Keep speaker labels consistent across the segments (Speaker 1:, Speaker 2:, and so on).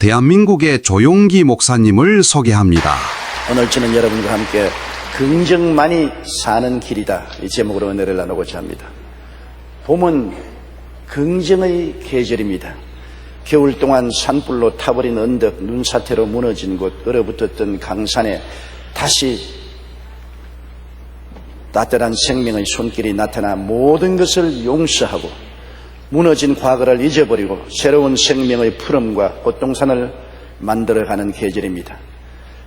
Speaker 1: 대한민국의 조용기 목사님을 소개합니다.
Speaker 2: 오늘 저는 여러분과 함께 긍정만이 사는 길이다, 이 제목으로 은혜를 나누고자 합니다. 봄은 긍정의 계절입니다. 겨울 동안 산불로 타버린 언덕, 눈사태로 무너진 곳, 얼어붙었던 강산에 다시 따뜻한 생명의 손길이 나타나 모든 것을 용서하고 무너진 과거를 잊어버리고 새로운 생명의 푸름과 꽃동산을 만들어가는 계절입니다.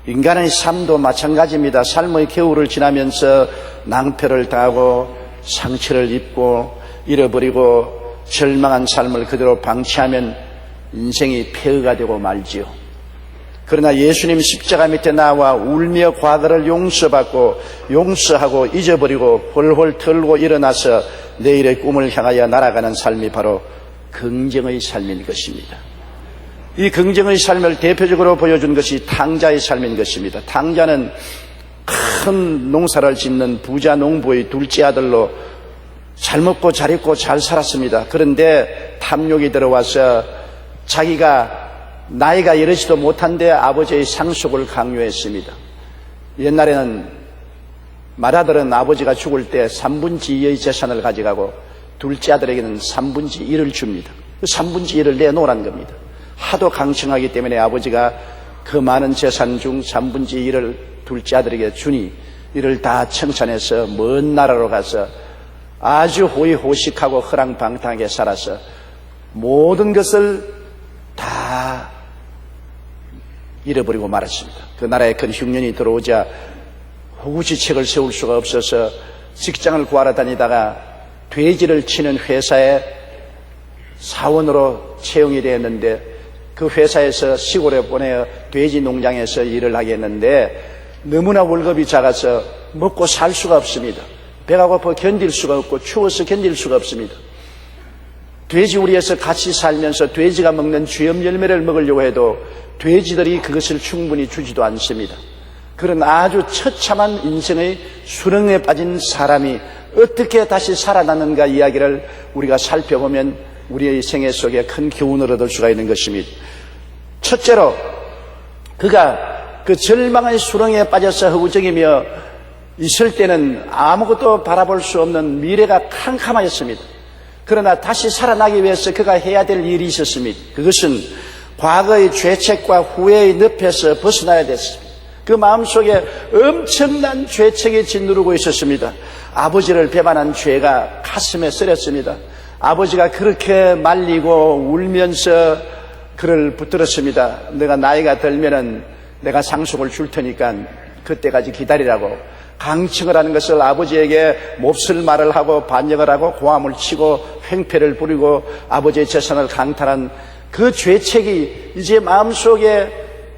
Speaker 2: 인간의 삶도 마찬가지입니다. 삶의 겨울을 지나면서 낭패를 당하고 상처를 입고 잃어버리고 절망한 삶을 그대로 방치하면 인생이 폐허가 되고 말지요. 그러나 예수님 십자가 밑에 나와 울며 과거를 용서하고 잊어버리고 홀홀 털고 일어나서 내일의 꿈을 향하여 날아가는 삶이 바로 긍정의 삶인 것입니다. 이 긍정의 삶을 대표적으로 보여준 것이 탕자의 삶인 것입니다. 탕자는 큰 농사를 짓는 부자 농부의 둘째 아들로 잘 먹고 잘 입고 잘 살았습니다. 그런데 탐욕이 들어와서 자기가 나이가 이르지도 못한데 아버지의 상속을 강요했습니다. 옛날에는 맏아들은 아버지가 죽을 때 3분의 2의 재산을 가져가고 둘째 아들에게는 3분의 1을 줍니다. 그 3분의 1을 내놓으라는 겁니다. 하도 강청하기 때문에 아버지가 그 많은 재산 중 3분의 1을 둘째 아들에게 주니 이를 다 청산해서 먼 나라로 가서 아주 호의호식하고 허랑방탕하게 살아서 모든 것을 다 잃어버리고 말았습니다. 그 나라에 큰 흉년이 들어오자 호구지책을 세울 수가 없어서 직장을 구하러 다니다가 돼지를 치는 회사에 사원으로 채용이 되었는데 그 회사에서 시골에 보내어 돼지 농장에서 일을 하게 했는데 너무나 월급이 작아서 먹고 살 수가 없습니다. 배가 고파 견딜 수가 없고 추워서 견딜 수가 없습니다. 돼지우리에서 같이 살면서 돼지가 먹는 쥐염 열매를 먹으려고 해도 돼지들이 그것을 충분히 주지도 않습니다. 그런 아주 처참한 인생의 수렁에 빠진 사람이 어떻게 다시 살아나는가 이야기를 우리가 살펴보면 우리의 생애 속에 큰 교훈을 얻을 수가 있는 것입니다. 첫째로 그가 그 절망의 수렁에 빠져서 허우적이며 있을 때는 아무것도 바라볼 수 없는 미래가 캄캄하였습니다. 그러나 다시 살아나기 위해서 그가 해야 될 일이 있었습니다. 그것은 과거의 죄책과 후회의 늪에서 벗어나야 됐습니다. 그 마음속에 엄청난 죄책이 짓누르고 있었습니다. 아버지를 배반한 죄가 가슴에 쓰렸습니다. 아버지가 그렇게 말리고 울면서 그를 붙들었습니다. 내가 나이가 들면은 내가 상속을 줄 테니까 그때까지 기다리라고 강청을 하는 것을 아버지에게 몹쓸 말을 하고 반역을 하고 고함을 치고 횡패를 부리고 아버지의 재산을 강탈한 그 죄책이 이제 마음속에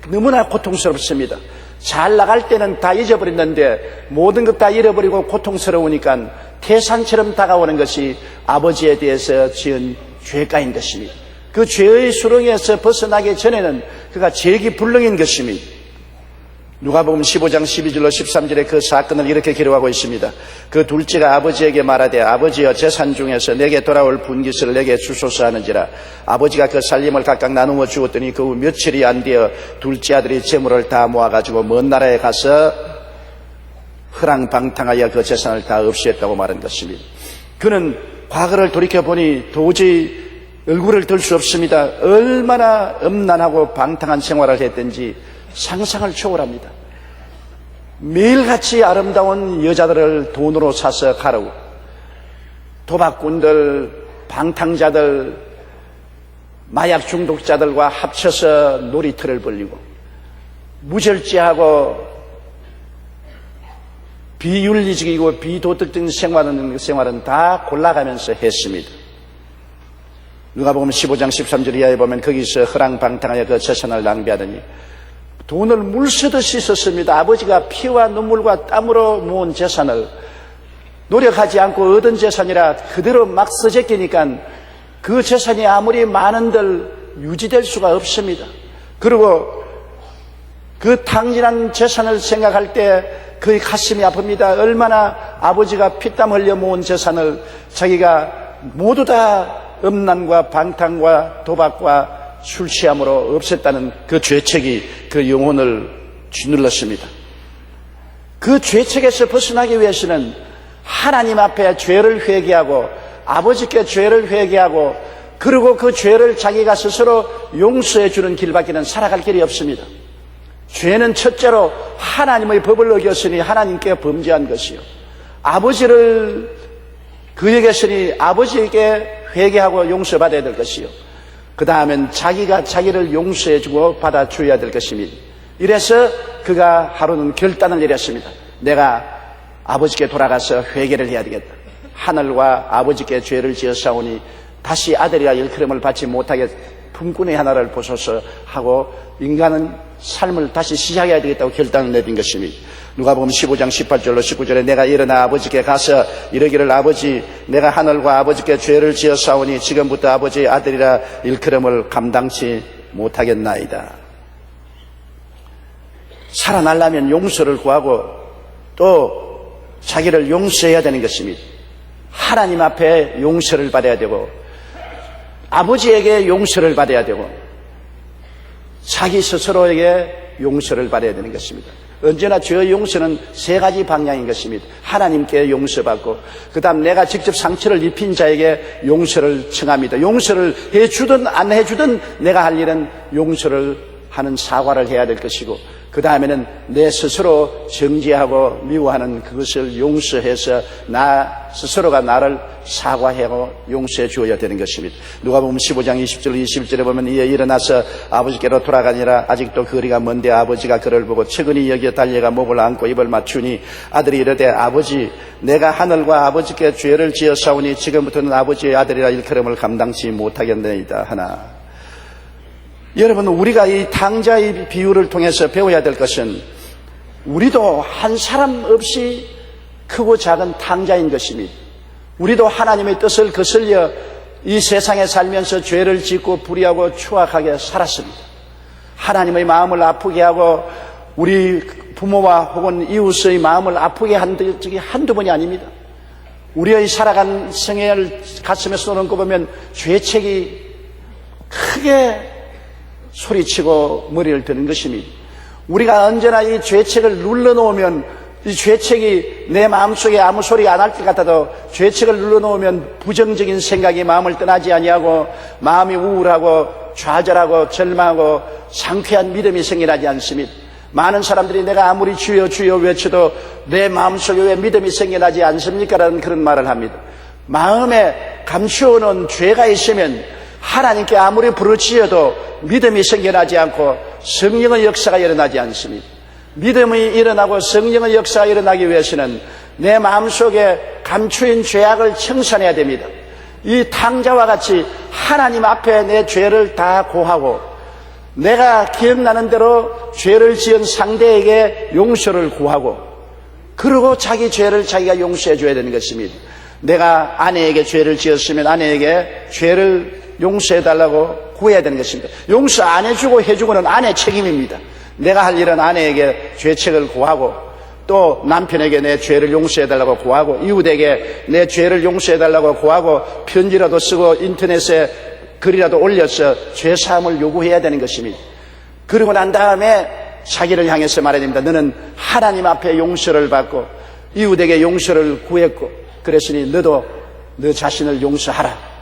Speaker 2: 너무나 고통스럽습니다. 잘 나갈 때는 다 잊어버렸는데 모든 것 다 잃어버리고 고통스러우니까 태산처럼 다가오는 것이 아버지에 대해서 지은 죄가인 것입니다. 그 죄의 수렁에서 벗어나기 전에는 그가 재기불능인 것입니다. 누가복음 15장 12절로 13절에 그 사건을 이렇게 기록하고 있습니다. 그 둘째가 아버지에게 말하되 아버지여 재산 중에서 내게 돌아올 분깃을 내게 주소서 하는지라. 아버지가 그 살림을 각각 나누어 주었더니 그 후 며칠이 안 되어 둘째 아들이 재물을 다 모아가지고 먼 나라에 가서 허랑방탕하여 그 재산을 다 없애했다고 말한 것입니다. 그는 과거를 돌이켜보니 도저히 얼굴을 들 수 없습니다. 얼마나 음란하고 방탕한 생활을 했든지 상상을 초월합니다. 매일같이 아름다운 여자들을 돈으로 사서 가르고 도박꾼들, 방탕자들, 마약 중독자들과 합쳐서 놀이터를 벌리고 무절제하고 비윤리적이고 비도덕적인 생활은 다 골라가면서 했습니다. 누가복음 15장 13절 이하에 보면 거기서 허랑방탕하여 그 재산을 낭비하더니 돈을 물쓰듯이 썼습니다. 아버지가 피와 눈물과 땀으로 모은 재산을 노력하지 않고 얻은 재산이라 그대로 막 써제끼니까 그 재산이 아무리 많은들 유지될 수가 없습니다. 그리고 그 탕진한 재산을 생각할 때 그의 가슴이 아픕니다. 얼마나 아버지가 피땀 흘려 모은 재산을 자기가 모두 다 음란과 방탕과 도박과 술 취함으로 없앴다는 그 죄책이 그 영혼을 짓눌렀습니다. 그 죄책에서 벗어나기 위해서는 하나님 앞에 죄를 회개하고 아버지께 죄를 회개하고 그리고 그 죄를 자기가 스스로 용서해 주는 길밖에는 살아갈 길이 없습니다. 죄는 첫째로 하나님의 법을 어겼으니 하나님께 범죄한 것이요, 아버지를 그에게서니 아버지에게 회개하고 용서받아야 될 것이요, 그 다음엔 자기가 자기를 용서해 주고 받아줘야 될 것입니다. 이래서 그가 하루는 결단을 내렸습니다. 내가 아버지께 돌아가서 회개를 해야 되겠다. 하늘과 아버지께 죄를 지었사오니 다시 아들이라 일컬음을 받지 못하게 품꾼의 하나를 보소서 하고 인간은 삶을 다시 시작해야 되겠다고 결단을 내린 것입니다. 누가복음 15장 18절로 19절에 내가 일어나 아버지께 가서 이르기를 아버지 내가 하늘과 아버지께 죄를 지었사오니 지금부터 아버지의 아들이라 일컬음을 감당치 못하겠나이다. 살아나려면 용서를 구하고 또 자기를 용서해야 되는 것입니다. 하나님 앞에 용서를 받아야 되고 아버지에게 용서를 받아야 되고 자기 스스로에게 용서를 받아야 되는 것입니다. 언제나 죄의 용서는 세 가지 방향인 것입니다. 하나님께 용서받고 그 다음 내가 직접 상처를 입힌 자에게 용서를 청합니다. 용서를 해주든 안 해주든 내가 할 일은 용서를 하는 사과를 해야 될 것이고 그 다음에는 내 스스로 정죄하고 미워하는 그것을 용서해서 나 스스로가 나를 사과하고 용서해 주어야 되는 것입니다. 누가복음 15장 20절 21절에 보면 이에 일어나서 아버지께로 돌아가니라. 아직도 거리가 먼데 아버지가 그를 보고 측은히 여기에 달려가 목을 안고 입을 맞추니 아들이 이르되 아버지 내가 하늘과 아버지께 죄를 지었사오니 지금부터는 아버지의 아들이라 일컬음을 감당치 못하겠나이다 하나. 여러분, 우리가 이 탕자의 비유를 통해서 배워야 될 것은 우리도 한 사람 없이 크고 작은 탕자인 것입니다. 우리도 하나님의 뜻을 거슬려 이 세상에 살면서 죄를 짓고 불의하고 추악하게 살았습니다. 하나님의 마음을 아프게 하고 우리 부모와 혹은 이웃의 마음을 아프게 한 적이 한두 번이 아닙니다. 우리의 살아간 생애를 가슴에 쏟아놓고 보면 죄책이 크게 소리치고 머리를 드는 것입니다. 우리가 언제나 이 죄책을 눌러놓으면 이 죄책이 내 마음속에 아무 소리 안 할 것 같아도 죄책을 눌러놓으면 부정적인 생각이 마음을 떠나지 아니하고 마음이 우울하고 좌절하고 절망하고 상쾌한 믿음이 생겨나지 않습니다. 많은 사람들이 내가 아무리 주여 주여 외쳐도 내 마음속에 왜 믿음이 생겨나지 않습니까? 라는 그런 말을 합니다. 마음에 감추어놓은 죄가 있으면 하나님께 아무리 부르짖어도 믿음이 생겨나지 않고 성령의 역사가 일어나지 않습니다. 믿음이 일어나고 성령의 역사가 일어나기 위해서는 내 마음속에 감추인 죄악을 청산해야 됩니다. 이 탕자와 같이 하나님 앞에 내 죄를 다 고하고 내가 기억나는 대로 죄를 지은 상대에게 용서를 구하고 그리고 자기 죄를 자기가 용서해 줘야 되는 것입니다. 내가 아내에게 죄를 지었으면 아내에게 죄를 용서해달라고 구해야 되는 것입니다. 용서 안 해주고 해주고는 아내 책임입니다. 내가 할 일은 아내에게 죄책을 구하고 또 남편에게 내 죄를 용서해달라고 구하고 이웃에게 내 죄를 용서해달라고 구하고 편지라도 쓰고 인터넷에 글이라도 올려서 죄사함을 요구해야 되는 것입니다. 그러고 난 다음에 자기를 향해서 말해야 됩니다. 너는 하나님 앞에 용서를 받고 이웃에게 용서를 구했고 그랬으니 너도 너 자신을 용서하라.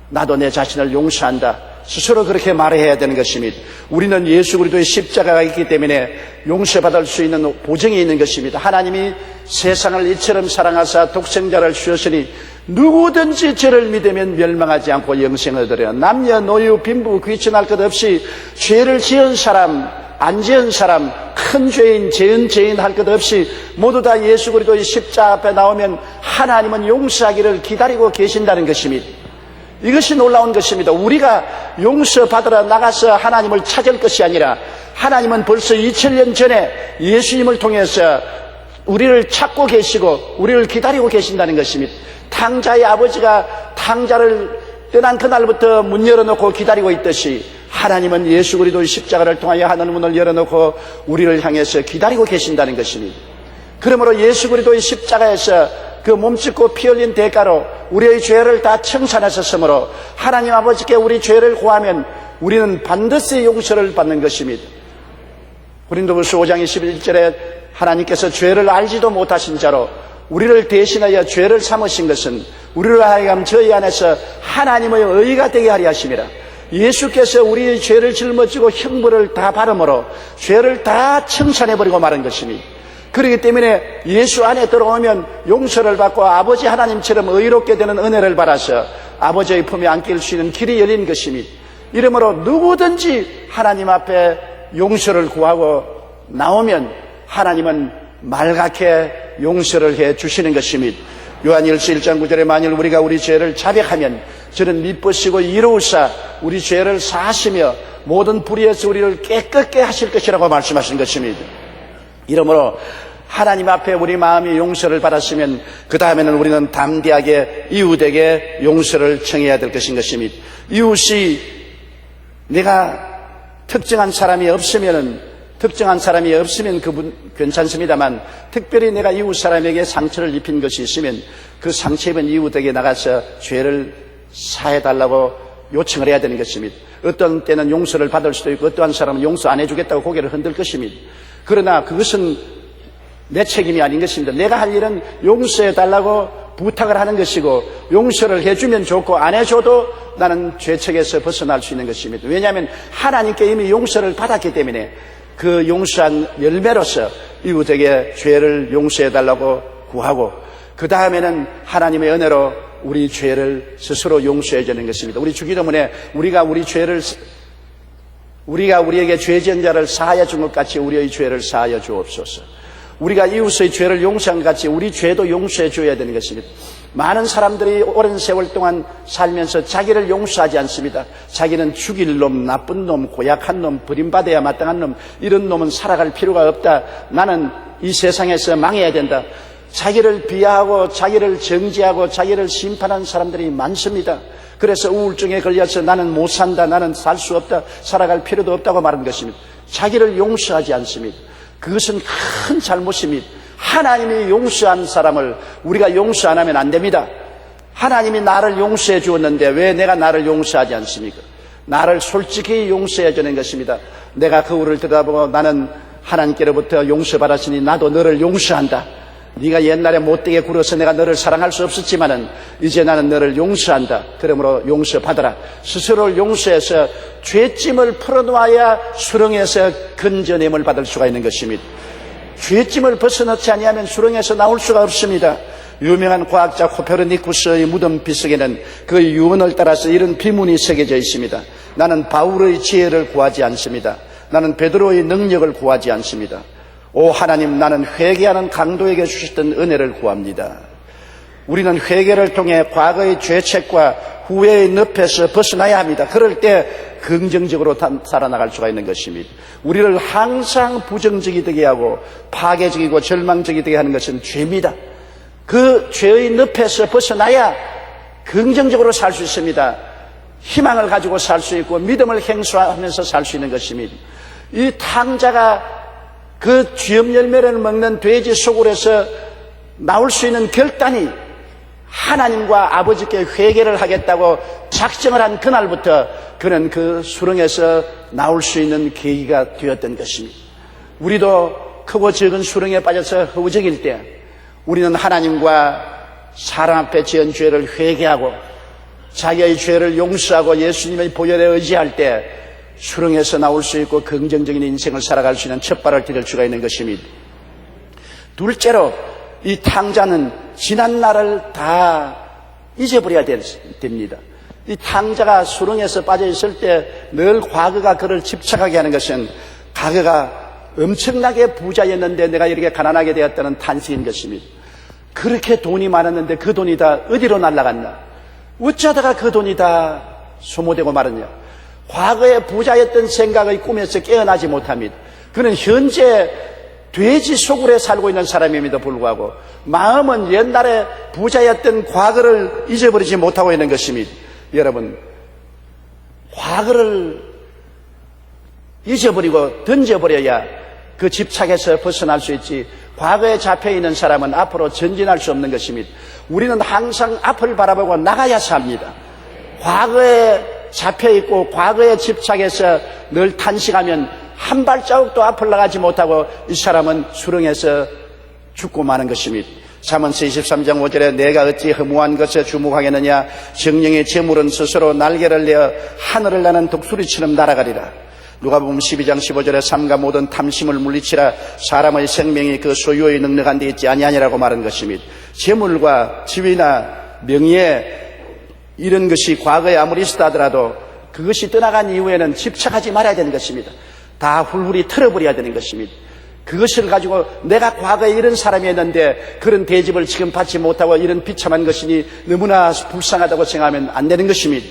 Speaker 2: 나도 내 자신을 용서한다. 스스로 그렇게 말해야 되는 것입니다. 우리는 예수 그리스도의 십자가가 있기 때문에 용서받을 수 있는 보증이 있는 것입니다. 하나님이 세상을 이처럼 사랑하사 독생자를 주셨으니 누구든지 저를 믿으면 멸망하지 않고 영생을 얻으려. 남녀 노유 빈부 귀천할 것 없이 죄를 지은 사람 안 지은 사람 큰 죄인 죄인 죄인 할 것 없이 모두 다 예수 그리스도의 십자가 앞에 나오면 하나님은 용서하기를 기다리고 계신다는 것입니다. 이것이 놀라운 것입니다. 우리가 용서받으러 나가서 하나님을 찾을 것이 아니라 하나님은 벌써 2000년 전에 예수님을 통해서 우리를 찾고 계시고 우리를 기다리고 계신다는 것입니다. 탕자의 아버지가 탕자를 떠난 그날부터 문 열어놓고 기다리고 있듯이 하나님은 예수 그리스도의 십자가를 통하여 하늘 문을 열어놓고 우리를 향해서 기다리고 계신다는 것입니다. 그러므로 예수 그리스도의 십자가에서 그 몸짓고 피 흘린 대가로 우리의 죄를 다 청산하셨으므로 하나님 아버지께 우리 죄를 구하면 우리는 반드시 용서를 받는 것입니다. 고린도후서 5장 21절에 하나님께서 죄를 알지도 못하신 자로 우리를 대신하여 죄를 삼으신 것은 우리를 하여금 저희 안에서 하나님의 의가 되게 하려 하심이라. 예수께서 우리의 죄를 짊어지고 형벌을 다 받음으로 죄를 다 청산해버리고 마른 것입니다. 그렇기 때문에 예수 안에 들어오면 용서를 받고 아버지 하나님처럼 의롭게 되는 은혜를 받아서 아버지의 품에 안길 수 있는 길이 열린 것입니다. 이러므로 누구든지 하나님 앞에 용서를 구하고 나오면 하나님은 말갛게 용서를 해 주시는 것입니다. 요한일서 1장 9절에 만일 우리가 우리 죄를 자백하면 저는 미쁘시고 이로우사 우리 죄를 사하시며 모든 불의에서 우리를 깨끗게 하실 것이라고 말씀하신 것입니다. 이러므로 하나님 앞에 우리 마음이 용서를 받았으면 그 다음에는 우리는 담대하게 이웃에게 용서를 청해야 될 것인 것입니다. 이웃이 내가 특정한 사람이 없으면 그분 괜찮습니다만 특별히 내가 이웃 사람에게 상처를 입힌 것이 있으면 그 상처 입은 이웃에게 나가서 죄를 사해달라고 요청을 해야 되는 것입니다. 어떤 때는 용서를 받을 수도 있고 어떠한 사람은 용서 안 해주겠다고 고개를 흔들 것입니다. 그러나 그것은 내 책임이 아닌 것입니다. 내가 할 일은 용서해달라고 부탁을 하는 것이고 용서를 해주면 좋고 안 해줘도 나는 죄책에서 벗어날 수 있는 것입니다. 왜냐하면 하나님께 이미 용서를 받았기 때문에 그 용서한 열매로서 이웃에게 죄를 용서해달라고 구하고 그 다음에는 하나님의 은혜로 우리 죄를 스스로 용서해 주는 것입니다. 우리 주기도문에 우리가 우리에게 죄 지은 자를 사하여 준 것 같이 우리의 죄를 사하여 주옵소서. 우리가 이웃의 죄를 용서한 것 같이 우리 죄도 용서해 줘야 되는 것입니다. 많은 사람들이 오랜 세월 동안 살면서 자기를 용서하지 않습니다. 자기는 죽일 놈, 나쁜 놈, 고약한 놈, 버림받아야 마땅한 놈, 이런 놈은 살아갈 필요가 없다. 나는 이 세상에서 망해야 된다. 자기를 비하하고 자기를 정죄하고 자기를 심판하는 사람들이 많습니다. 그래서 우울증에 걸려서 나는 못 산다, 나는 살 수 없다, 살아갈 필요도 없다고 말하는 것입니다. 자기를 용서하지 않습니다. 그것은 큰 잘못입니다. 하나님이 용서한 사람을 우리가 용서 안 하면 안 됩니다. 하나님이 나를 용서해 주었는데 왜 내가 나를 용서하지 않습니까? 나를 솔직히 용서해 주는 것입니다. 내가 거울을 들여다보고 나는 하나님께로부터 용서받았으니 나도 너를 용서한다. 네가 옛날에 못되게 굴어서 내가 너를 사랑할 수 없었지만은 이제 나는 너를 용서한다. 그러므로 용서받아라. 스스로를 용서해서 죄짐을 풀어놓아야 수렁에서 건져냄을 받을 수가 있는 것입니다. 죄짐을 벗어놓지 아니하면 수렁에서 나올 수가 없습니다. 유명한 과학자 코페르니쿠스의 무덤 비석에는 그 유언을 따라서 이런 비문이 새겨져 있습니다. 나는 바울의 지혜를 구하지 않습니다. 나는 베드로의 능력을 구하지 않습니다. 오 하나님, 나는 회개하는 강도에게 주셨던 은혜를 구합니다. 우리는 회개를 통해 과거의 죄책과 후회의 늪에서 벗어나야 합니다. 그럴 때 긍정적으로 살아나갈 수가 있는 것입니다. 우리를 항상 부정적이 되게 하고 파괴적이고 절망적이 되게 하는 것은 죄입니다. 그 죄의 늪에서 벗어나야 긍정적으로 살 수 있습니다. 희망을 가지고 살 수 있고 믿음을 행수하면서 살 수 있는 것입니다. 이 탕자가 그 쥐염 열매를 먹는 돼지 소굴에서 나올 수 있는 결단이 하나님과 아버지께 회개를 하겠다고 작정을 한 그날부터 그는 그 수렁에서 나올 수 있는 계기가 되었던 것입니다. 우리도 크고 적은 수렁에 빠져서 허우적일 때 우리는 하나님과 사람 앞에 지은 죄를 회개하고 자기의 죄를 용서하고 예수님의 보혈에 의지할 때 수렁에서 나올 수 있고 긍정적인 인생을 살아갈 수 있는 첫발을 디딜 수가 있는 것입니다. 둘째로 이 탕자는 지난 날을 다 잊어버려야 됩니다. 이 탕자가 수렁에서 빠져 있을 때 늘 과거가 그를 집착하게 하는 것은 과거가 엄청나게 부자였는데 내가 이렇게 가난하게 되었다는 탄식인 것입니다. 그렇게 돈이 많았는데 그 돈이 다 어디로 날아갔나? 어쩌다가 그 돈이 다 소모되고 말았냐? 과거에 부자였던 생각의 꿈에서 깨어나지 못합니다. 그는 현재 돼지 소굴에 살고 있는 사람임에도 불구하고 마음은 옛날에 부자였던 과거를 잊어버리지 못하고 있는 것입니다. 여러분, 과거를 잊어버리고 던져버려야 그 집착에서 벗어날 수 있지, 과거에 잡혀있는 사람은 앞으로 전진할 수 없는 것입니다. 우리는 항상 앞을 바라보고 나가야 삽니다. 과거에 잡혀있고 과거에 집착해서 늘 탄식하면 한 발자국도 앞을 나가지 못하고 이 사람은 수렁에서 죽고 마는 것입니다. 잠언서 23장 5절에 내가 어찌 허무한 것에 주목하겠느냐 정령의 재물은 스스로 날개를 내어 하늘을 나는 독수리처럼 날아가리라. 누가복음 12장 15절에 삼가 모든 탐심을 물리치라 사람의 생명이 그 소유의 능력한 데 있지 아니하니라고 말한 것입니다. 재물과 지위나 명예 이런 것이 과거에 아무리 있었다 하더라도 그것이 떠나간 이후에는 집착하지 말아야 되는 것입니다. 다 훌훌히 털어버려야 되는 것입니다. 그것을 가지고 내가 과거에 이런 사람이었는데 그런 대접을 지금 받지 못하고 이런 비참한 것이니 너무나 불쌍하다고 생각하면 안 되는 것입니다.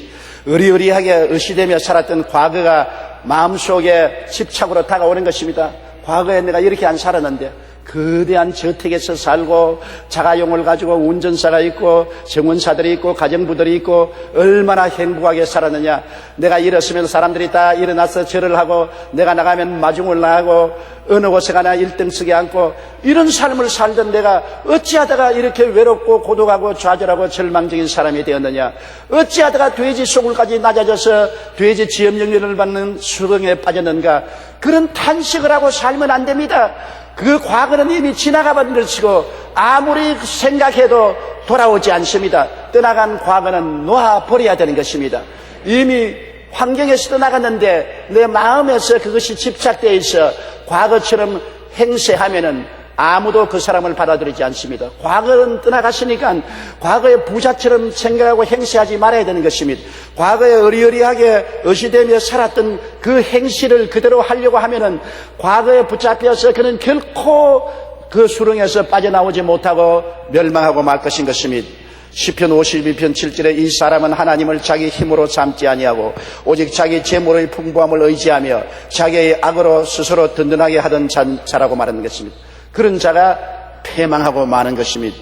Speaker 2: 의리의리하게 의시되며 살았던 과거가 마음속에 집착으로 다가오는 것입니다. 과거에 내가 이렇게 안 살았는데 거대한 저택에서 살고 자가용을 가지고 운전사가 있고 정원사들이 있고 가정부들이 있고 얼마나 행복하게 살았느냐. 내가 일었으면 사람들이 다 일어나서 절을 하고 내가 나가면 마중을 나가고 어느 곳에 가나 1등석에 앉고 이런 삶을 살던 내가 어찌하다가 이렇게 외롭고 고독하고 좌절하고 절망적인 사람이 되었느냐. 어찌하다가 돼지 소굴까지 낮아져서 돼지 지엄령면을 받는 수렁에 빠졌는가. 그런 탄식을 하고 살면 안 됩니다. 그 과거는 이미 지나가 버린 것이고 아무리 생각해도 돌아오지 않습니다. 떠나간 과거는 놓아버려야 되는 것입니다. 이미 환경에서 떠나갔는데 내 마음에서 그것이 집착되어 있어 과거처럼 행세하면은 아무도 그 사람을 받아들이지 않습니다. 과거는 떠나갔으니까 과거의 부자처럼 생각하고 행세하지 말아야 되는 것입니다. 과거에 의리의리하게 의시되며 살았던 그 행실을 그대로 하려고 하면은 과거에 붙잡혀서 그는 결코 그 수렁에서 빠져나오지 못하고 멸망하고 말 것인 것입니다. 시편 52편 7절에 이 사람은 하나님을 자기 힘으로 삼지 아니하고 오직 자기 재물의 풍부함을 의지하며 자기의 악으로 스스로 든든하게 하던 자라고 말하는 것입니다. 그런 자가 패망하고 마는 것입니다.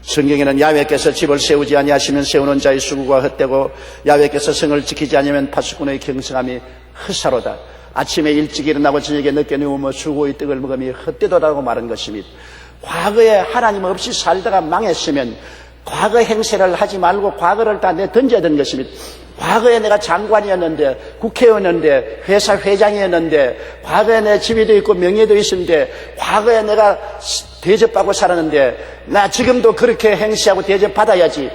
Speaker 2: 성경에는 야훼께서 집을 세우지 아니하시면 세우는 자의 수고가 헛되고 야훼께서 성을 지키지 아니하면 파수꾼의 경성함이 헛사로다. 아침에 일찍 일어나고 저녁에 늦게 누우며 수고의 떡을 먹음이 헛되도라고 말한 것입니다. 과거에 하나님 없이 살다가 망했으면 과거 행세를 하지 말고 과거를 다 내던져야 되는 것입니다. 과거에 내가 장관이었는데 국회의원이었는데 회사 회장이었는데 과거에 내 지위도 있고 명예도 있었는데 과거에 내가 대접받고 살았는데 나 지금도 그렇게 행세하고 대접받아야지.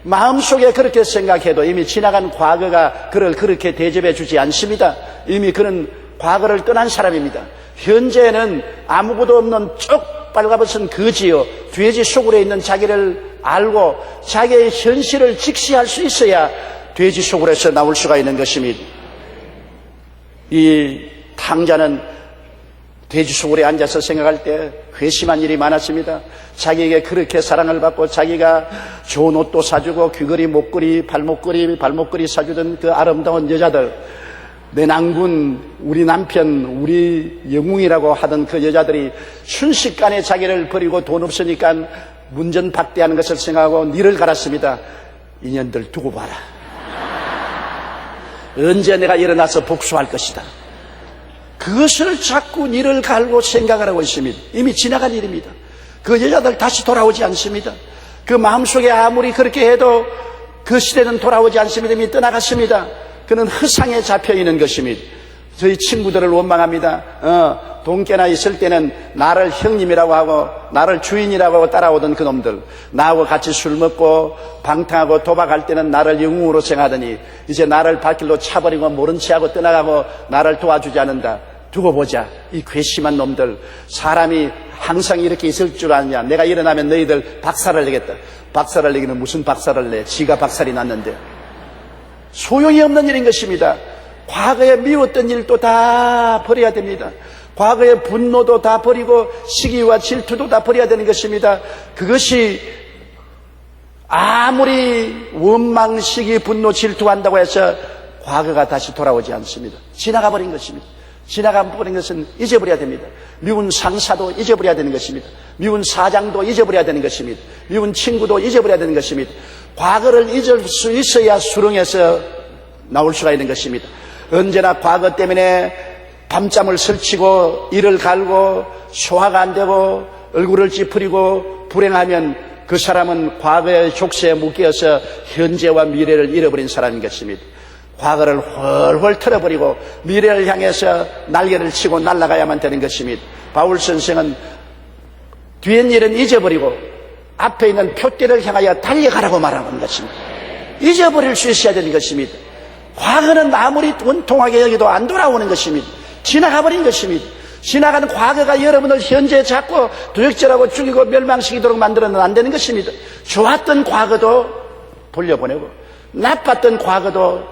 Speaker 2: 마음속에 그렇게 생각해도 이미 지나간 과거가 그를 그렇게 대접해 주지 않습니다. 이미 그는 과거를 떠난 사람입니다. 현재는 아무것도 없는 쭉 빨가벗은 거지요. 돼지 속으로 있는 자기를 알고 자기의 현실을 직시할 수 있어야 돼지 속으로서 나올 수가 있는 것입니다. 이 탕자는 돼지 속으로 앉아서 생각할 때 회심한 일이 많았습니다. 자기에게 그렇게 사랑을 받고 자기가 좋은 옷도 사주고 귀걸이, 목걸이, 발목걸이 사주던 그 아름다운 여자들, 내 낭군, 우리 남편, 우리 영웅이라고 하던 그 여자들이 순식간에 자기를 버리고 돈 없으니까 문전박대하는 것을 생각하고 니를 갈았습니다. 인연들 두고 봐라. 언제 내가 일어나서 복수할 것이다. 그것을 자꾸 니를 갈고 생각을 하고 있습니다. 이미 지나간 일입니다. 그 여자들 다시 돌아오지 않습니다. 그 마음속에 아무리 그렇게 해도 그 시대는 돌아오지 않습니다. 이미 떠나갔습니다. 그는 허상에 잡혀있는 것입니다. 저희 친구들을 원망합니다. 동계나 있을 때는 나를 형님이라고 하고 나를 주인이라고 하고 따라오던 그놈들, 나하고 같이 술 먹고 방탕하고 도박할 때는 나를 영웅으로 생각하더니 이제 나를 발길로 차버리고 모른 체하고 떠나가고 나를 도와주지 않는다. 두고 보자. 이 괘씸한 놈들. 사람이 항상 이렇게 있을 줄 아느냐. 내가 일어나면 너희들 박살을 내겠다. 박살을 내기는 무슨 박살을 내. 지가 박살이 났는데. 소용이 없는 일인 것입니다. 과거에 미웠던 일도 다 버려야 됩니다. 과거의 분노도 다 버리고 시기와 질투도 다 버려야 되는 것입니다. 그것이 아무리 원망, 시기, 분노, 질투한다고 해서 과거가 다시 돌아오지 않습니다. 지나가 버린 것입니다. 지나가 버린 것은 잊어버려야 됩니다. 미운 상사도 잊어버려야 되는 것입니다. 미운 사장도 잊어버려야 되는 것입니다. 미운 친구도 잊어버려야 되는 것입니다. 과거를 잊을 수 있어야 수렁에서 나올 수가 있는 것입니다. 언제나 과거 때문에 밤잠을 설치고 이를 갈고 소화가 안 되고 얼굴을 찌푸리고 불행하면 그 사람은 과거의 족쇄에 묶여서 현재와 미래를 잃어버린 사람인 것입니다. 과거를 훨훨 털어버리고 미래를 향해서 날개를 치고 날아가야만 되는 것입니다. 바울 선생은 뒤엔 일은 잊어버리고 앞에 있는 표대를 향하여 달려가라고 말하는 것입니다. 잊어버릴 수 있어야 되는 것입니다. 과거는 아무리 원통하게 여기도 안 돌아오는 것입니다. 지나가버린 것입니다. 지나가는 과거가 여러분을 현재에 자꾸 도적질하고 죽이고 멸망시키도록 만들어는 안 되는 것입니다. 좋았던 과거도 돌려보내고 나빴던 과거도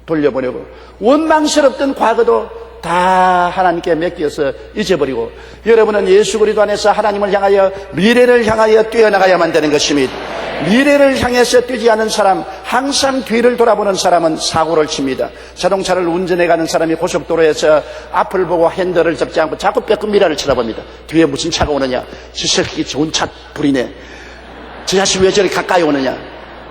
Speaker 2: 돌려보내고 원망스럽던 과거도 다 하나님께 맡겨서 잊어버리고 여러분은 예수 그리스도 안에서 하나님을 향하여 미래를 향하여 뛰어나가야만 되는 것입니다. 미래를 향해서 뛰지 않은 사람, 항상 뒤를 돌아보는 사람은 사고를 칩니다. 자동차를 운전해가는 사람이 고속도로에서 앞을 보고 핸들을 잡지 않고 자꾸 빼끔 미라를 쳐다봅니다. 뒤에 무슨 차가 오느냐, 저 새끼 좋은 차 불이네, 저 자식 왜 저리 가까이 오느냐,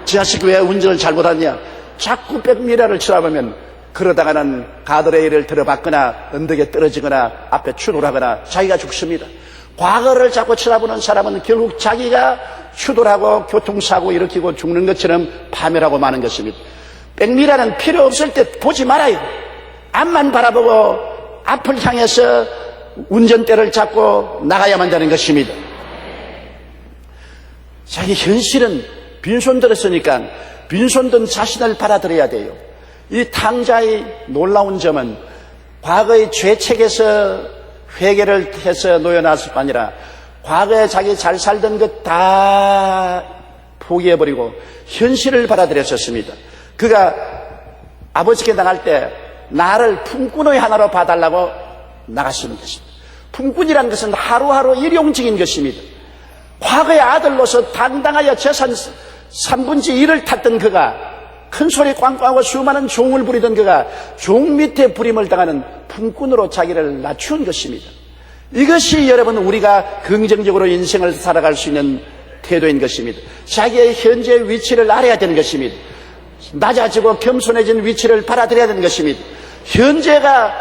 Speaker 2: 저 자식 왜 운전을 잘못하느냐, 자꾸 빼끔 미라를 쳐다보면 그러다가는 가드레일을 들어박거나 언덕에 떨어지거나 앞에 추돌하거나 자기가 죽습니다. 과거를 자꾸 쳐다보는 사람은 결국 자기가 추돌하고 교통사고 일으키고 죽는 것처럼 파멸하고 마는 것입니다. 백미라는 필요 없을 때 보지 말아요. 앞만 바라보고 앞을 향해서 운전대를 잡고 나가야만 되는 것입니다. 자기 현실은 빈손 들었으니까 빈손 든 자신을 받아들여야 돼요. 이 탕자의 놀라운 점은 과거의 죄책에서 회개를 해서 놓여놨을 뿐 아니라 과거에 자기 잘 살던 것 다 포기해버리고 현실을 받아들였었습니다. 그가 아버지께 나갈 때 나를 품꾼의 하나로 봐달라고 나갔으는 것입니다. 품꾼이라는 것은 하루하루 일용직인 것입니다. 과거의 아들로서 당당하여 재산 3분의 1을 탔던 그가 큰 소리 꽝꽝하고 수많은 종을 부리던 그가 종 밑에 부림을 당하는 품꾼으로 자기를 낮춘 것입니다. 이것이 여러분 우리가 긍정적으로 인생을 살아갈 수 있는 태도인 것입니다. 자기의 현재 위치를 알아야 되는 것입니다. 낮아지고 겸손해진 위치를 받아들여야 되는 것입니다. 현재가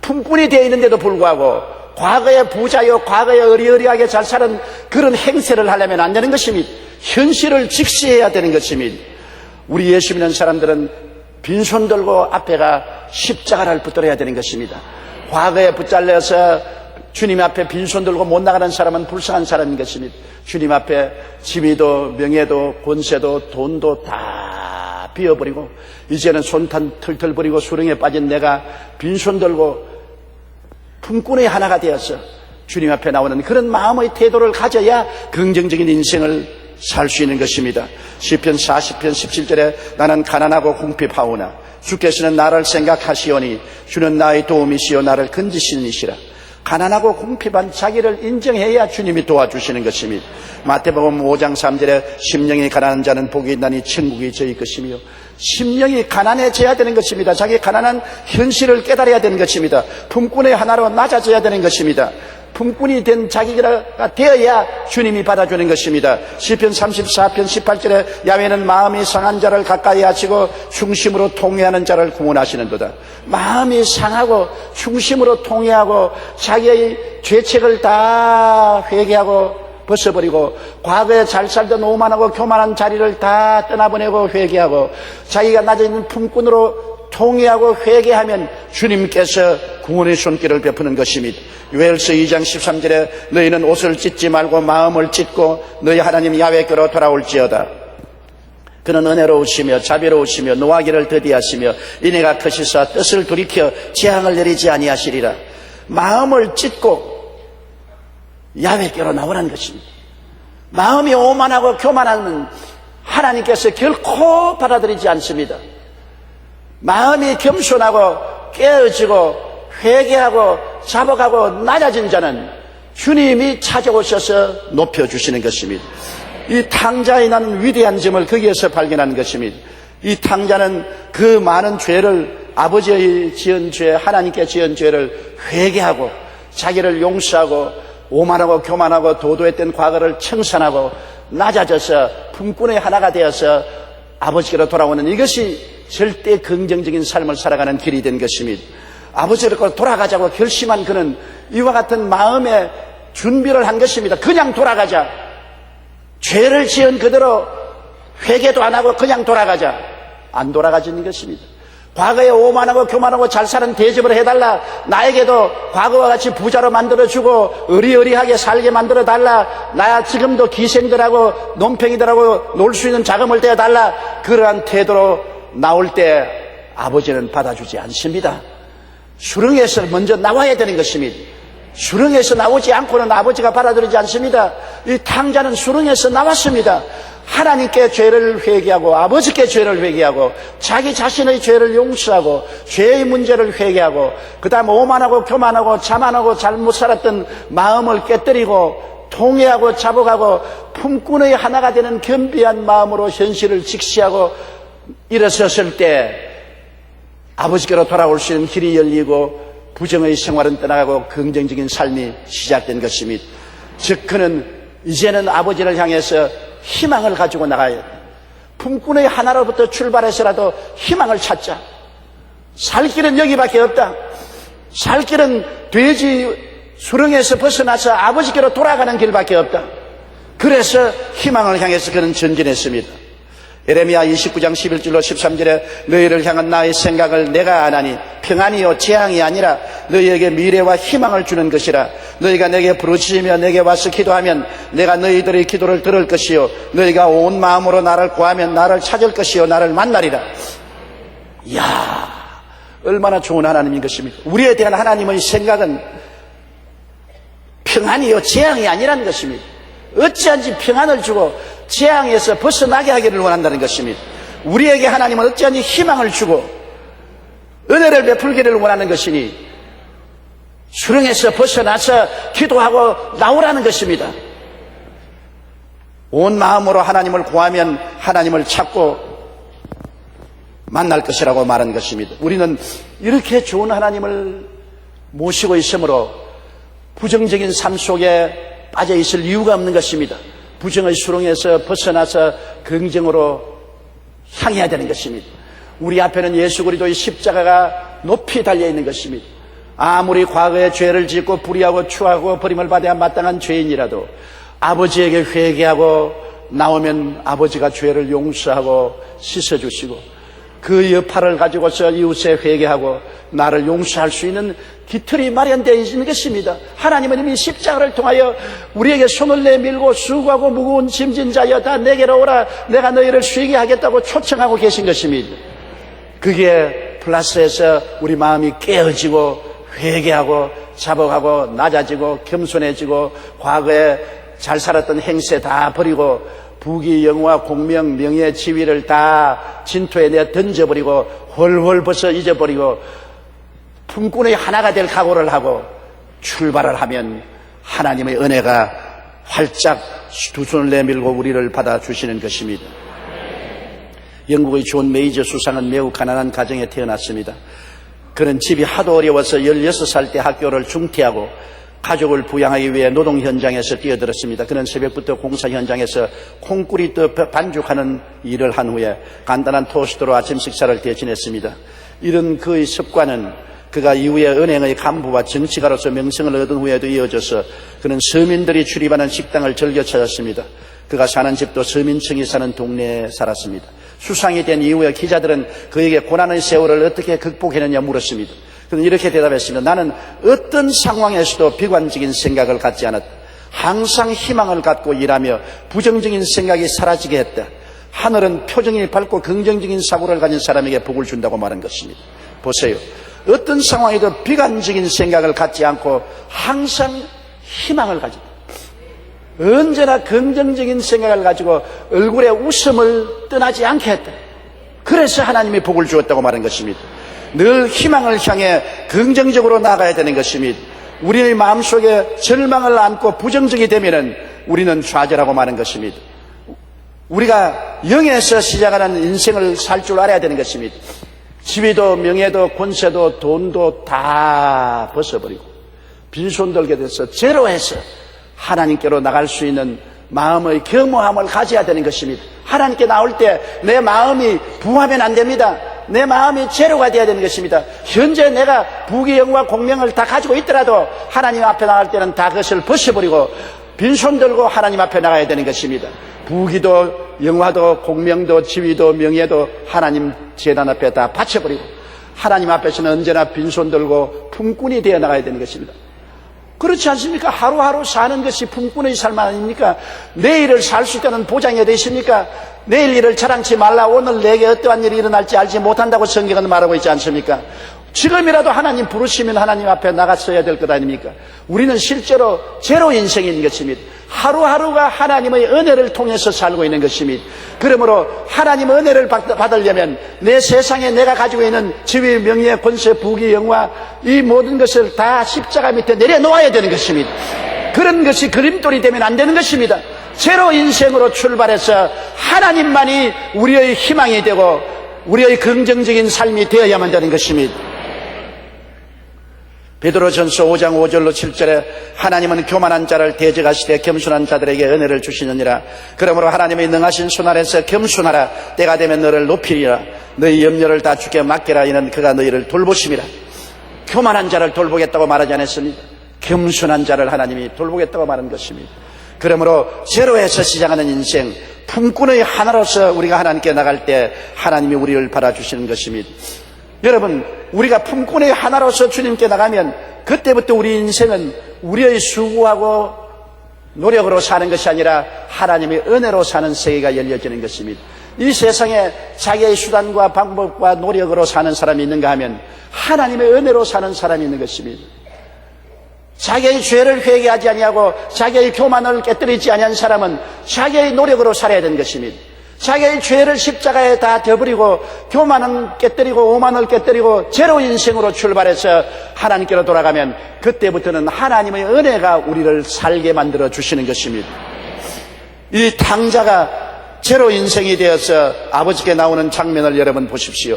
Speaker 2: 품꾼이 되어 있는데도 불구하고 과거의 부자요 과거에 어리어리하게 잘 사는 그런 행세를 하려면 안 되는 것입니다. 현실을 직시해야 되는 것입니다. 우리 예수 믿는 사람들은 빈손 들고 앞에가 십자가를 붙들어야 되는 것입니다. 과거에 붙잡려서 주님 앞에 빈손 들고 못 나가는 사람은 불쌍한 사람인 것입니다. 주님 앞에 지위도 명예도 권세도 돈도 다 비워버리고 이제는 손탄 털털 버리고 수렁에 빠진 내가 빈손 들고 품꾼의 하나가 되어서 주님 앞에 나오는 그런 마음의 태도를 가져야 긍정적인 인생을 살 수 있는 것입니다. 시편 40편 17절에 나는 가난하고 궁핍하오나 주께서는 나를 생각하시오니 주는 나의 도움이시오 나를 건지시는 이시라. 가난하고 궁핍한 자기를 인정해야 주님이 도와주시는 것입니다. 마태복음 5장 3절에 심령이 가난한 자는 복이 있나니 천국이 저희 것이며 심령이 가난해져야 되는 것입니다. 자기 가난한 현실을 깨달아야 되는 것입니다. 품꾼의 하나로 낮아져야 되는 것입니다. 품꾼이 된 자기가 되어야 주님이 받아주는 것입니다. 시편 34편 18절에 야훼는 마음이 상한 자를 가까이 하시고 중심으로 통회하는 자를 구원하시는도다. 마음이 상하고 중심으로 통회하고 자기의 죄책을 다 회개하고 벗어버리고 과거에 잘 살던 오만하고 교만한 자리를 다 떠나보내고 회개하고 자기가 낮아 있는 품꾼으로 통회하고 회개하면 주님께서 구원의 손길을 베푸는 것입니다. 요엘서 2장 13절에 너희는 옷을 찢지 말고 마음을 찢고 너희 하나님 야훼께로 돌아올지어다. 그는 은혜로우시며 자비로우시며 노하기를 더디하시며 인애가 크시사 뜻을 돌이켜 재앙을 내리지 아니하시리라. 마음을 찢고 야훼께로 나오라는 것입니다. 마음이 오만하고 교만하면 하나님께서 결코 받아들이지 않습니다. 마음이 겸손하고 깨어지고 회개하고 잡아가고 낮아진 자는 주님이 찾아오셔서 높여주시는 것입니다. 이 탕자에 나는 위대한 점을 거기에서 발견하는 것입니다. 이 탕자는 그 많은 죄를 아버지의 지은 죄, 하나님께 지은 죄를 회개하고 자기를 용서하고 오만하고 교만하고 도도했던 과거를 청산하고 낮아져서 품꾼의 하나가 되어서 아버지께로 돌아오는 이것이 절대 긍정적인 삶을 살아가는 길이 된 것입니다. 아버지께로 돌아가자고 결심한 그는 이와 같은 마음의 준비를 한 것입니다. 그냥 돌아가자. 죄를 지은 그대로 회개도 안 하고 그냥 돌아가자. 안 돌아가지는 것입니다. 과거에 오만하고 교만하고 잘 사는 대접을 해달라. 나에게도 과거와 같이 부자로 만들어주고 의리의리하게 살게 만들어달라. 나야 지금도 기생들하고 논팽이들하고 놀 수 있는 자금을 떼어달라. 그러한 태도로 나올 때 아버지는 받아주지 않습니다. 수렁에서 먼저 나와야 되는 것입니다. 수렁에서 나오지 않고는 아버지가 받아들이지 않습니다. 이 탕자는 수렁에서 나왔습니다. 하나님께 죄를 회개하고 아버지께 죄를 회개하고 자기 자신의 죄를 용서하고 죄의 문제를 회개하고 그 다음 오만하고 교만하고 자만하고 잘못 살았던 마음을 깨뜨리고 통회하고 자복하고 품꾼의 하나가 되는 겸비한 마음으로 현실을 직시하고 일어섰을 때 아버지께로 돌아올 수 있는 길이 열리고 부정의 생활은 떠나가고 긍정적인 삶이 시작된 것입니다. 즉 그는 이제는 아버지를 향해서 희망을 가지고 나가야 돼. 품꾼의 하나로부터 출발해서라도 희망을 찾자. 살 길은 여기밖에 없다. 살 길은 돼지 수렁에서 벗어나서 아버지께로 돌아가는 길밖에 없다. 그래서 희망을 향해서 그는 전진했습니다. 예레미야 29장 11절로 13절에 너희를 향한 나의 생각을 내가 아나니 평안이요 재앙이 아니라 너희에게 미래와 희망을 주는 것이라. 너희가 내게 부르짖으며 내게 와서 기도하면 내가 너희들의 기도를 들을 것이요 너희가 온 마음으로 나를 구하면 나를 찾을 것이요 나를 만나리라. 이야, 얼마나 좋은 하나님인 것입니까? 우리에 대한 하나님의 생각은 평안이요 재앙이 아니라는 것입니다. 어찌한지 평안을 주고 재앙에서 벗어나게 하기를 원한다는 것입니다. 우리에게 하나님은 어찌한지 희망을 주고 은혜를 베풀기를 원하는 것이니 수렁에서 벗어나서 기도하고 나오라는 것입니다. 온 마음으로 하나님을 구하면 하나님을 찾고 만날 것이라고 말한 것입니다. 우리는 이렇게 좋은 하나님을 모시고 있으므로 부정적인 삶 속에 빠져 있을 이유가 없는 것입니다. 부정의 수렁에서 벗어나서 긍정으로 향해야 되는 것입니다. 우리 앞에는 예수 그리스도의 십자가가 높이 달려 있는 것입니다. 아무리 과거에 죄를 짓고 불의하고 추하고 버림을 받아야 마땅한 죄인이라도 아버지에게 회개하고 나오면 아버지가 죄를 용서하고 씻어주시고 그 여파를 가지고서 이웃에 회개하고 나를 용서할 수 있는 기틀이 마련되어 있는 것입니다. 하나님은 이미 십자가를 통하여 우리에게 손을 내밀고 수고하고 무거운 짐진 자여 다 내게로 오라 내가 너희를 쉬게 하겠다고 초청하고 계신 것입니다. 그게 플러스해서 우리 마음이 깨어지고 회개하고 자복하고 낮아지고 겸손해지고 과거에 잘 살았던 행세 다 버리고 부귀 영화 공명 명예 지위를 다 진토에 내 던져버리고 헐헐 벗어 잊어버리고 품꾼의 하나가 될 각오를 하고 출발을 하면 하나님의 은혜가 활짝 두 손을 내밀고 우리를 받아주시는 것입니다. 영국의 존 메이저 수상은 매우 가난한 가정에 태어났습니다. 그는 집이 하도 어려워서 16살 때 학교를 중퇴하고 가족을 부양하기 위해 노동 현장에서 뛰어들었습니다. 그는 새벽부터 공사 현장에서 콩꿀이 떠 반죽하는 일을 한 후에 간단한 토스트로 아침 식사를 대신했습니다. 이런 그의 습관은 그가 이후에 은행의 간부와 정치가로서 명성을 얻은 후에도 이어져서 그는 서민들이 출입하는 식당을 즐겨 찾았습니다. 그가 사는 집도 서민층이 사는 동네에 살았습니다. 수상이 된 이후에 기자들은 그에게 고난의 세월을 어떻게 극복했느냐 물었습니다. 그는 이렇게 대답했습니다. 나는 어떤 상황에서도 비관적인 생각을 갖지 않았다. 항상 희망을 갖고 일하며 부정적인 생각이 사라지게 했다. 하늘은 표정이 밝고 긍정적인 사고를 가진 사람에게 복을 준다고 말한 것입니다. 보세요. 어떤 상황에도 비관적인 생각을 갖지 않고 항상 희망을 가진다. 언제나 긍정적인 생각을 가지고 얼굴에 웃음을 떠나지 않게 했다. 그래서 하나님이 복을 주었다고 말한 것입니다. 늘 희망을 향해 긍정적으로 나가야 되는 것입니다. 우리의 마음속에 절망을 안고 부정적이 되면은 우리는 좌절하고 마는 것입니다. 우리가 영에서 시작하는 인생을 살 줄 알아야 되는 것입니다. 지위도 명예도 권세도 돈도 다 벗어버리고 빈손 들게 돼서 제로에서 하나님께로 나갈 수 있는 마음의 겸허함을 가져야 되는 것입니다. 하나님께 나올 때 내 마음이 부하면 안 됩니다. 내 마음이 제로가 되어야 되는 것입니다. 현재 내가 부귀 영화 공명을 다 가지고 있더라도 하나님 앞에 나갈 때는 다 그것을 벗어버리고 빈손 들고 하나님 앞에 나가야 되는 것입니다. 부귀도 영화도 공명도 지위도 명예도 하나님 제단 앞에 다 바쳐버리고 하나님 앞에서는 언제나 빈손 들고 품꾼이 되어 나가야 되는 것입니다. 그렇지 않습니까? 하루하루 사는 것이 품꾼의 삶 아닙니까? 내일을 살 수 있다는 보장이 어디 있습니까? 내일 일을 자랑치 말라. 오늘 내게 어떠한 일이 일어날지 알지 못한다고 성경은 말하고 있지 않습니까? 지금이라도 하나님 부르시면 하나님 앞에 나갔어야 될 것 아닙니까? 우리는 실제로 제로 인생인 것입니다. 하루하루가 하나님의 은혜를 통해서 살고 있는 것입니다. 그러므로 하나님의 은혜를 받으려면 내 세상에 내가 가지고 있는 지위, 명예, 권세, 부귀, 영화 이 모든 것을 다 십자가 밑에 내려놓아야 되는 것입니다. 그런 것이 그림돌이 되면 안 되는 것입니다. 제로 인생으로 출발해서 하나님만이 우리의 희망이 되고 우리의 긍정적인 삶이 되어야만 되는 것입니다. 베드로전서 5장 5절로 7절에 하나님은 교만한 자를 대적하시되 겸손한 자들에게 은혜를 주시느니라. 그러므로 하나님의 능하신 손 아래서 겸손하라. 때가 되면 너를 높이리라. 너희 염려를 다 주께 맡기라. 이는 그가 너희를 돌보심이라. 교만한 자를 돌보겠다고 말하지 않았습니다. 겸손한 자를 하나님이 돌보겠다고 말한 것입니다. 그러므로 제로에서 시작하는 인생, 품꾼의 하나로서 우리가 하나님께 나갈 때 하나님이 우리를 받아주시는 것입니다. 여러분, 우리가 품꾼의 하나로서 주님께 나가면 그때부터 우리 인생은 우리의 수고하고 노력으로 사는 것이 아니라 하나님의 은혜로 사는 세계가 열려지는 것입니다. 이 세상에 자기의 수단과 방법과 노력으로 사는 사람이 있는가 하면 하나님의 은혜로 사는 사람이 있는 것입니다. 자기의 죄를 회개하지 아니하고 자기의 교만을 깨뜨리지 아니한 사람은 자기의 노력으로 살아야 되는 것입니다. 자기의 죄를 십자가에 다 져버리고 교만은 깨뜨리고 오만을 깨뜨리고 제로 인생으로 출발해서 하나님께로 돌아가면 그때부터는 하나님의 은혜가 우리를 살게 만들어 주시는 것입니다. 이 탕자가 제로 인생이 되어서 아버지께 나오는 장면을 여러분 보십시오.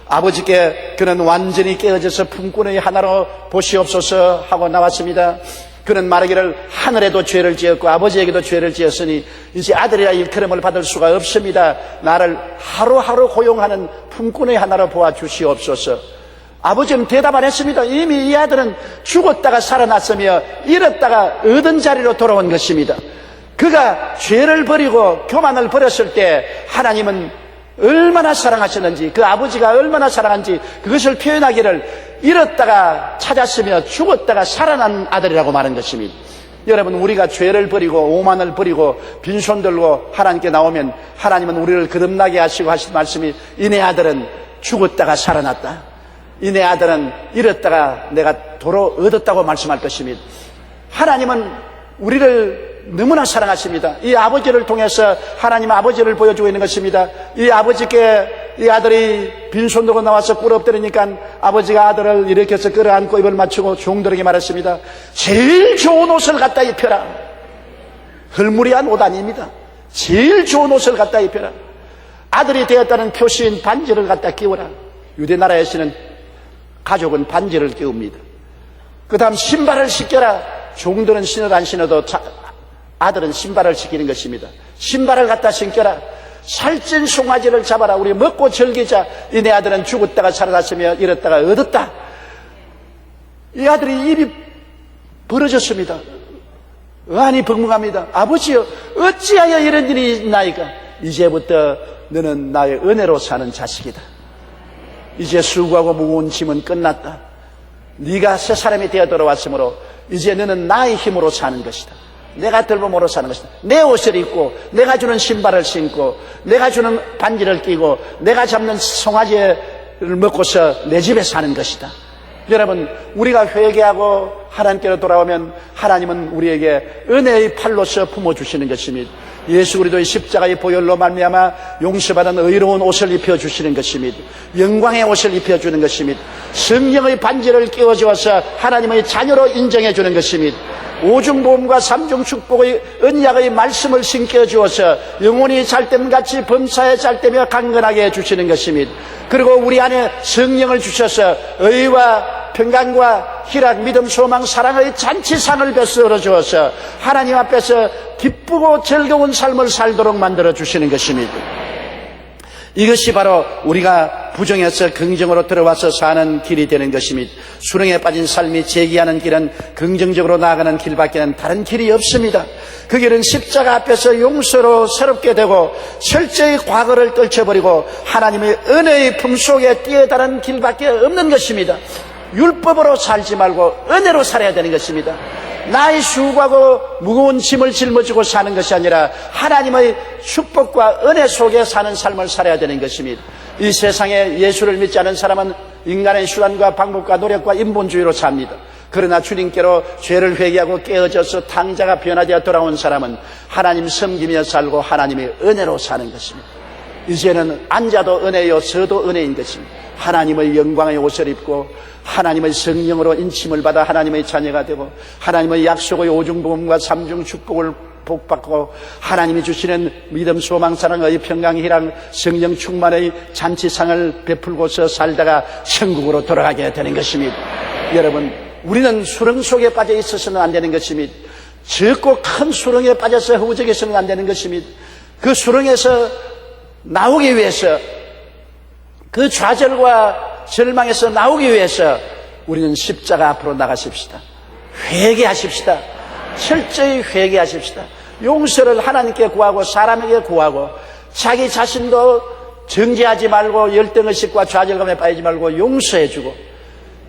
Speaker 2: 아버지께 그는 완전히 깨어져서 품꾼의 하나로 보시옵소서 하고 나왔습니다. 그는 말하기를 하늘에도 죄를 지었고 아버지에게도 죄를 지었으니 이제 아들이라 일컬음을 받을 수가 없습니다. 나를 하루하루 고용하는 품꾼의 하나로 보아주시옵소서. 아버지는 대답 안 했습니다. 이미 이 아들은 죽었다가 살아났으며 잃었다가 얻은 자리로 돌아온 것입니다. 그가 죄를 버리고 교만을 버렸을 때 하나님은 얼마나 사랑하셨는지, 그 아버지가 얼마나 사랑한지 그것을 표현하기를 잃었다가 찾았으며 죽었다가 살아난 아들이라고 말한 것입니다. 여러분, 우리가 죄를 버리고 오만을 버리고 빈손 들고 하나님께 나오면 하나님은 우리를 거듭나게 하시고 하신 말씀이 이 내 아들은 죽었다가 살아났다. 이 내 아들은 잃었다가 내가 도로 얻었다고 말씀할 것입니다. 하나님은 우리를 너무나 사랑하십니다. 이 아버지를 통해서 하나님 아버지를 보여주고 있는 것입니다. 이 아버지께 이 아들이 빈손 들고 나와서 꿇어 엎드리니까 아버지가 아들을 일으켜서 끌어안고 입을 맞추고 종들에게 말했습니다. 제일 좋은 옷을 갖다 입혀라. 헐무리한 옷 아닙니다. 제일 좋은 옷을 갖다 입혀라. 아들이 되었다는 표시인 반지를 갖다 끼워라. 유대 나라에서는 가족은 반지를 끼웁니다. 그 다음 신발을 신겨라. 종들은 신어도 안 신어도 아들은 신발을 시키는 것입니다. 신발을 갖다 신겨라. 살찐 송아지를 잡아라. 우리 먹고 즐기자. 이 내 아들은 죽었다가 살아났으며 잃었다가 얻었다. 이 아들이 입이 벌어졌습니다. 의안이 벙벙합니다. 아버지여, 어찌하여 이런 일이 있나이까? 이제부터 너는 나의 은혜로 사는 자식이다. 이제 수고하고 무거운 짐은 끝났다. 네가 새 사람이 되어 돌아왔으므로 이제 너는 나의 힘으로 사는 것이다. 내가 들보모로 사는 것이다. 내 옷을 입고 내가 주는 신발을 신고 내가 주는 반지를 끼고 내가 잡는 송아지를 먹고서 내 집에 사는 것이다. 여러분, 우리가 회개하고 하나님께로 돌아오면 하나님은 우리에게 은혜의 팔로서 품어주시는 것입니다. 예수 그리스도의 십자가의 보혈로 말미암아 용서받은 의로운 옷을 입혀주시는 것입니다. 영광의 옷을 입혀주는 것입니다. 성령의 반지를 끼워주어서 하나님의 자녀로 인정해주는 것입니다. 오중보험과 삼중축복의 언약의 말씀을 신겨주어서 영혼이 잘됨같이 범사에 잘되며 강건하게 해주시는 것입니다. 그리고 우리 안에 성령을 주셔서 의와 평강과 희락, 믿음, 소망, 사랑의 잔치상을 베풀어 주어서 하나님 앞에서 기쁘고 즐거운 삶을 살도록 만들어 주시는 것입니다. 이것이 바로 우리가 부정에서 긍정으로 들어와서 사는 길이 되는 것입니다. 수렁에 빠진 삶이 재기하는 길은 긍정적으로 나아가는 길밖에는 다른 길이 없습니다. 그 길은 십자가 앞에서 용서로 새롭게 되고 철저히 과거를 떨쳐버리고 하나님의 은혜의 품속에 뛰어다는 길밖에 없는 것입니다. 율법으로 살지 말고 은혜로 살아야 되는 것입니다. 나의 수고하고 무거운 짐을 짊어지고 사는 것이 아니라 하나님의 축복과 은혜 속에 사는 삶을 살아야 되는 것입니다. 이 세상에 예수를 믿지 않은 사람은 인간의 수단과 방법과 노력과 인본주의로 삽니다. 그러나 주님께로 죄를 회개하고 깨어져서 탕자가 변화되어 돌아온 사람은 하나님 섬기며 살고 하나님의 은혜로 사는 것입니다. 이제는 앉아도 은혜요 서도 은혜인 것입니다. 하나님의 영광의 옷을 입고 하나님의 성령으로 인침을 받아 하나님의 자녀가 되고 하나님의 약속의 오중복음과 삼중 축복을 복받고 하나님이 주시는 믿음, 소망, 사랑의 평강, 희랑, 성령 충만의 잔치상을 베풀고서 살다가 천국으로 돌아가게 되는 것입니다. 여러분, 우리는 수렁 속에 빠져 있어서는 안 되는 것입니다. 적고 큰 수렁에 빠져서 허우적해서는 안 되는 것입니다. 그 수렁에서 나오기 위해서, 그 좌절과 절망에서 나오기 위해서 우리는 십자가 앞으로 나가십시다. 회개하십시다. 철저히 회개하십시다. 용서를 하나님께 구하고 사람에게 구하고 자기 자신도 정죄하지 말고 열등의식과 좌절감에 빠지지 말고 용서해주고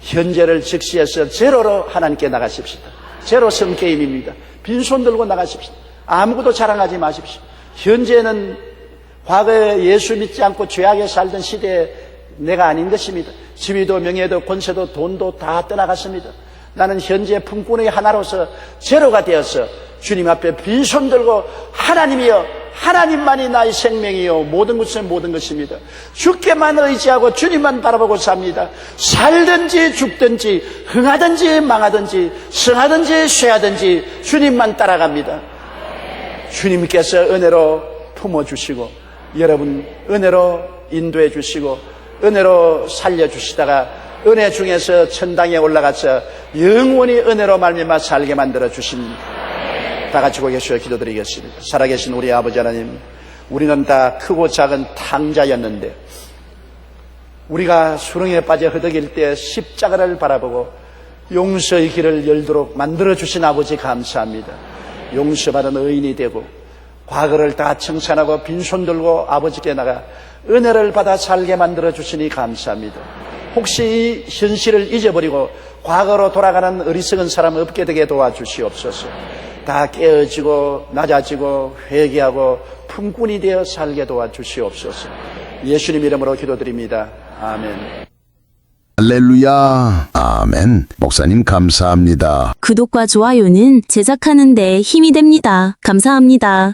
Speaker 2: 현재를 직시해서 제로로 하나님께 나가십시다. 제로 성게임입니다. 빈손 들고 나가십시다. 아무것도 자랑하지 마십시오. 현재는 과거에 예수 믿지 않고 죄악에 살던 시대에 내가 아닌 것입니다. 지위도 명예도 권세도 돈도 다 떠나갔습니다. 나는 현재 품꾼의 하나로서 제로가 되어서 주님 앞에 빈손 들고 하나님이여, 하나님만이 나의 생명이요 모든 것은 모든 것입니다. 주께만 의지하고 주님만 바라보고 삽니다. 살든지 죽든지 흥하든지 망하든지 성하든지 쇠하든지 주님만 따라갑니다. 주님께서 은혜로 품어주시고 여러분 은혜로 인도해 주시고 은혜로 살려주시다가 은혜 중에서 천당에 올라가서 영원히 은혜로 말미암아 살게 만들어 주십니다. 다 같이 고개 숙여 기도드리겠습니다. 살아계신 우리 아버지 하나님, 우리는 다 크고 작은 탕자였는데 우리가 수렁에 빠져 허덕일 때 십자가를 바라보고 용서의 길을 열도록 만들어 주신 아버지 감사합니다. 용서받은 의인이 되고 과거를 다 청산하고 빈손 들고 아버지께 나가 은혜를 받아 살게 만들어 주시니 감사합니다. 혹시 이 현실을 잊어버리고 과거로 돌아가는 어리석은 사람 없게 되게 도와주시옵소서. 다 깨어지고 낮아지고 회개하고 품꾼이 되어 살게 도와주시옵소서. 예수님 이름으로 기도드립니다. 아멘.
Speaker 3: 할렐루야. 아멘. 목사님 감사합니다.
Speaker 4: 구독과 좋아요는 제작하는 데 힘이 됩니다. 감사합니다.